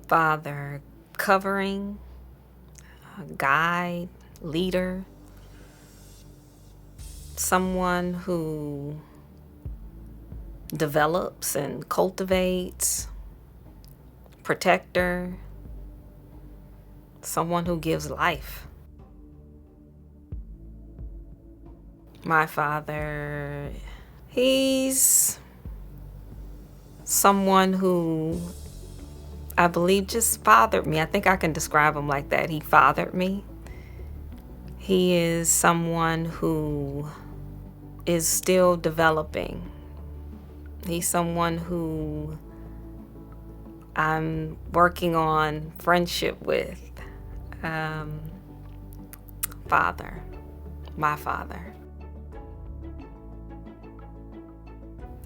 Father, covering, guide, leader, someone who develops and cultivates, protector, someone who gives life. My father, he's someone who I believe just fathered me. I think I can describe him like that. He fathered me. He is someone who is still developing. He's someone who I'm working on friendship with. Um, Father, my father.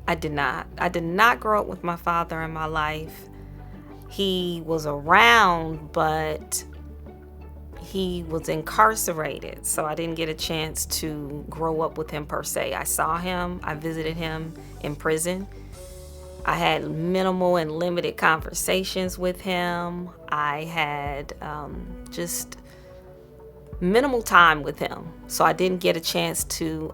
I did not. I did not grow up with my father in my life. He was around, but he was incarcerated, so I didn't get a chance to grow up with him per se. I saw him, I visited him in prison. I had minimal and limited conversations with him. I had just minimal time with him, so I didn't get a chance to,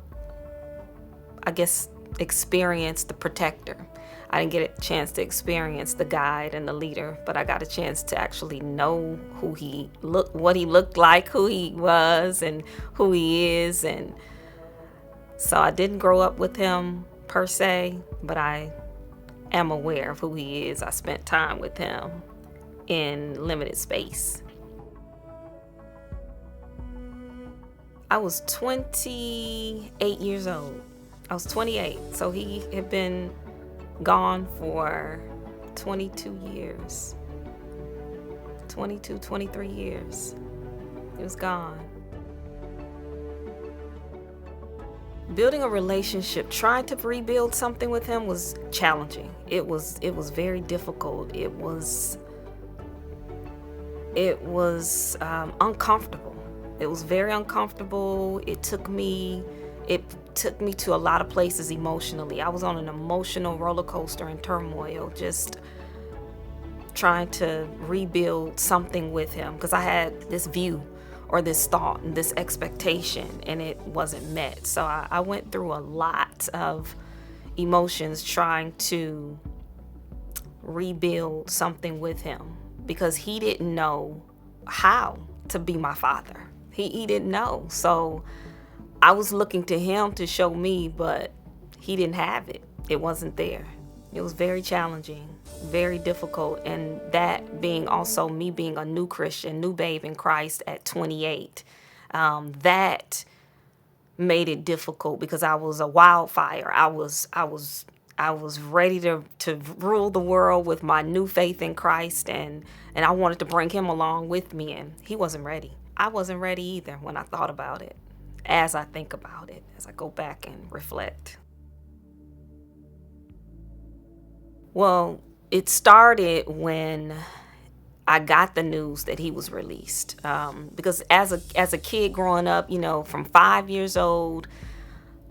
I guess, experience the protector. I didn't get a chance to experience the guide and the leader, but I got a chance to actually know who he looked, what he looked like, who he was, and who he is. And so I didn't grow up with him per se, but I am aware of who he is. I spent time with him in limited space. I was 28 years old. I was 28, so he had been gone for 22 years. 22, 23 years. He was gone. Building a relationship, trying to rebuild something with him was challenging. It was very difficult. It was uncomfortable. It was very uncomfortable. It took me to a lot of places emotionally. I was on an emotional roller coaster in turmoil, just trying to rebuild something with him, because I had this view or this thought and this expectation, and it wasn't met. So I went through a lot of emotions trying to rebuild something with him, because he didn't know how to be my father. He didn't know. So I was looking to him to show me, but he didn't have it. It wasn't there. It was very challenging, very difficult. And that being also me being a new Christian, new babe in Christ at 28, that made it difficult, because I was a wildfire. I was ready to rule the world with my new faith in Christ, and I wanted to bring him along with me, and he wasn't ready. I wasn't ready either when I thought about it, as I think about it, as I go back and reflect. Well, it started when I got the news that he was released. Because as a kid growing up, from 5 years old,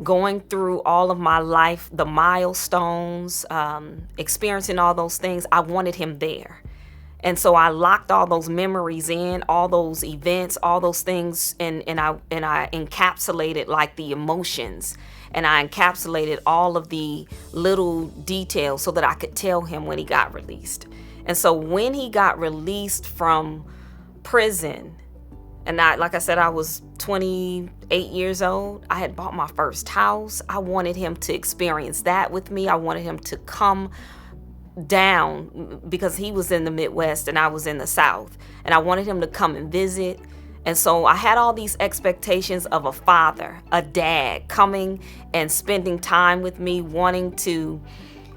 going through all of my life, the milestones, experiencing all those things, I wanted him there. And so I locked all those memories in, all those events, all those things, and I encapsulated like the emotions, and I encapsulated all of the little details so that I could tell him when he got released. And so when he got released from prison, and like I said, I was 28 years old. I had bought my first house. I wanted him to experience that with me. I wanted him to come down, because he was in the Midwest and I was in the South, and I wanted him to come and visit. And so I had all these expectations of a father, a dad, coming and spending time with me, wanting to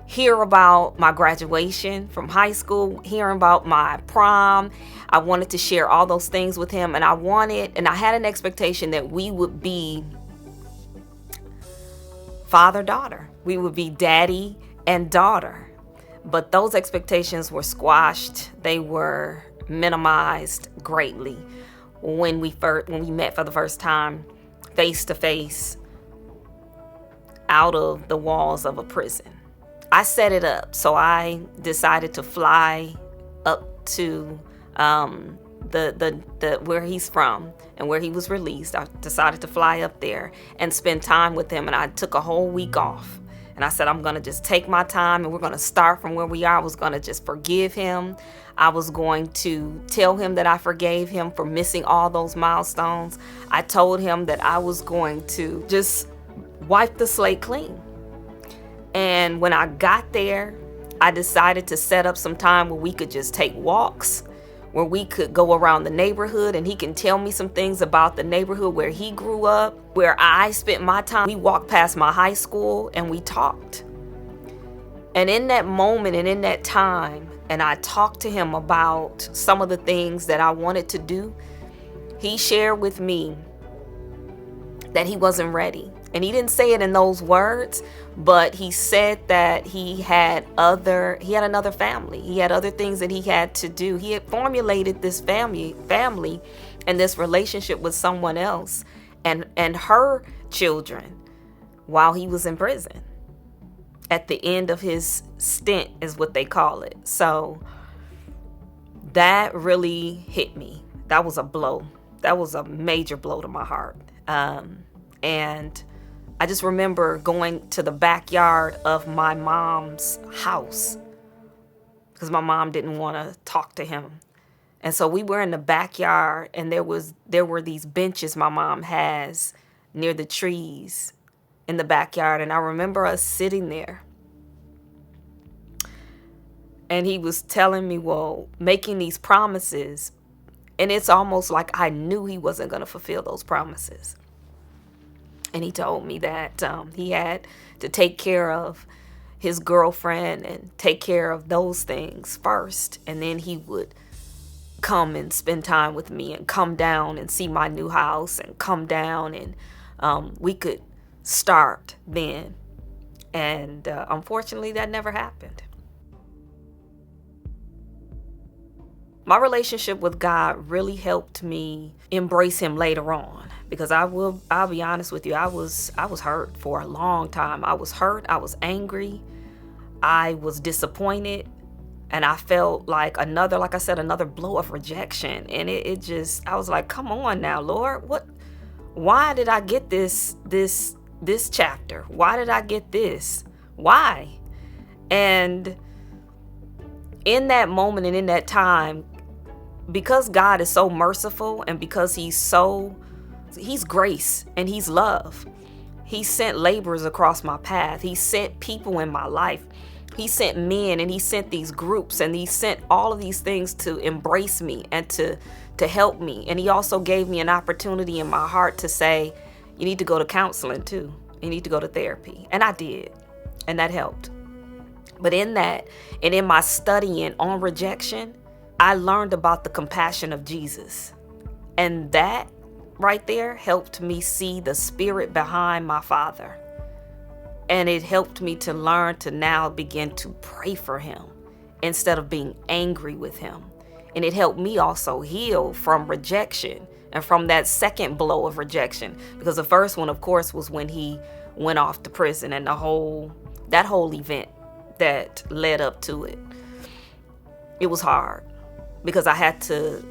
hear about my graduation from high school, hearing about my prom. I wanted to share all those things with him, and I had an expectation that we would be father-daughter. We would be daddy and daughter. But those expectations were squashed. They were minimized greatly when we met for the first time, face to face, out of the walls of a prison. I set it up. So I decided to fly up to the where he's from and where he was released. I decided to fly up there and spend time with him, and I took a whole week off. And I said, I'm going to just take my time and we're going to start from where we are. I was going to just forgive him. I was going to tell him that I forgave him for missing all those milestones. I told him that I was going to just wipe the slate clean. And when I got there, I decided to set up some time where we could just take walks, where we could go around the neighborhood and he can tell me some things about the neighborhood where he grew up, where I spent my time. We walked past my high school and we talked. And in that moment and in that time, and I talked to him about some of the things that I wanted to do, he shared with me that he wasn't ready. And he didn't say it in those words, but he said that he had another family. He had other things that he had to do. He had formulated this family and this relationship with someone else and her children while he was in prison. At the end of his stint is what they call it. So that really hit me. That was a blow. That was a major blow to my heart. And I just remember going to the backyard of my mom's house because my mom didn't want to talk to him. And so we were in the backyard, and there were these benches my mom has near the trees in the backyard. And I remember us sitting there. And he was telling me, well, making these promises. And it's almost like I knew he wasn't going to fulfill those promises. And he told me that he had to take care of his girlfriend and take care of those things first. And then he would come and spend time with me and come down and see my new house and come down and we could start then. And unfortunately, that never happened. My relationship with God really helped me embrace him later on, because I'll be honest with you, I was hurt for a long time. I was hurt, I was angry, I was disappointed, and I felt like another blow of rejection. And it just, I was like, come on now, Lord, why did I get this chapter? Why did I get this? Why? And in that moment and in that time, because God is so merciful and because he's grace and he's love, he sent laborers across my path. He sent people in my life. He sent men, and he sent these groups, and he sent all of these things to embrace me and to help me. And he also gave me an opportunity in my heart to say, you need to go to counseling too. You need to go to therapy. And I did. And that helped. But in that, and in my studying on rejection, I learned about the compassion of Jesus. And that right there helped me see the spirit behind my Father. And it helped me to learn to now begin to pray for him instead of being angry with him. And it helped me also heal from rejection and from that second blow of rejection. Because the first one, of course, was when he went off to prison and that whole event that led up to it. It was hard because I had to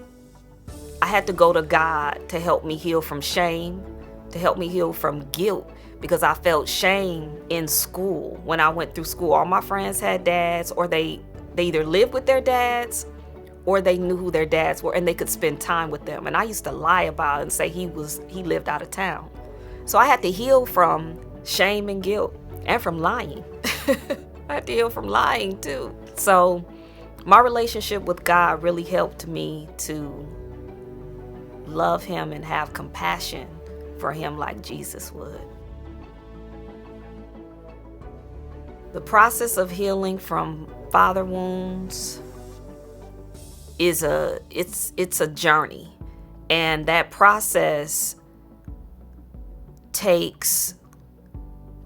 go to God to help me heal from shame, to help me heal from guilt, because I felt shame in school. When I went through school, all my friends had dads, or they either lived with their dads or they knew who their dads were and they could spend time with them. And I used to lie about it and say he lived out of town. So I had to heal from shame and guilt and from lying. I had to heal from lying too. So my relationship with God really helped me to love him and have compassion for him like Jesus would. The process of healing from father wounds is a journey, and that process takes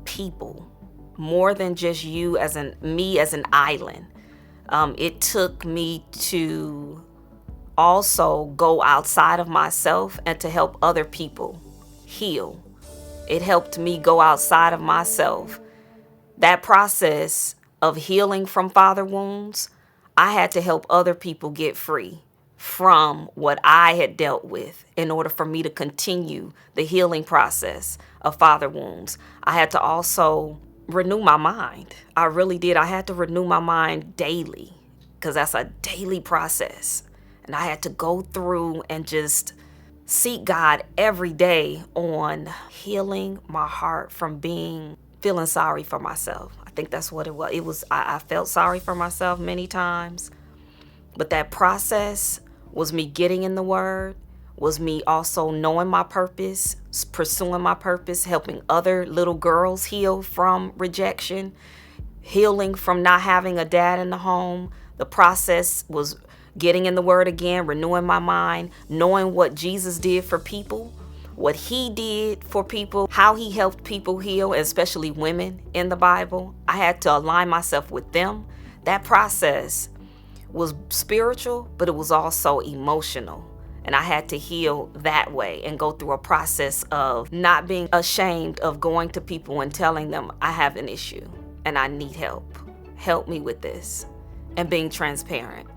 people more than just me as an island. It took me to also go outside of myself and to help other people heal. It helped me go outside of myself. That process of healing from father wounds, I had to help other people get free from what I had dealt with in order for me to continue the healing process of father wounds. I had to also renew my mind. I really did. I had to renew my mind daily because that's a daily process. And I had to go through and just seek God every day on healing my heart from feeling sorry for myself. I think that's what it was. I felt sorry for myself many times, but that process was me getting in the Word, was me also knowing my purpose, pursuing my purpose, helping other little girls heal from rejection, healing from not having a dad in the home. The process was getting in the Word again, renewing my mind, knowing what Jesus did for people, what he did for people, how he helped people heal, especially women in the Bible. I had to align myself with them. That process was spiritual, but it was also emotional. And I had to heal that way and go through a process of not being ashamed of going to people and telling them I have an issue and I need help. Help me with this. And being transparent.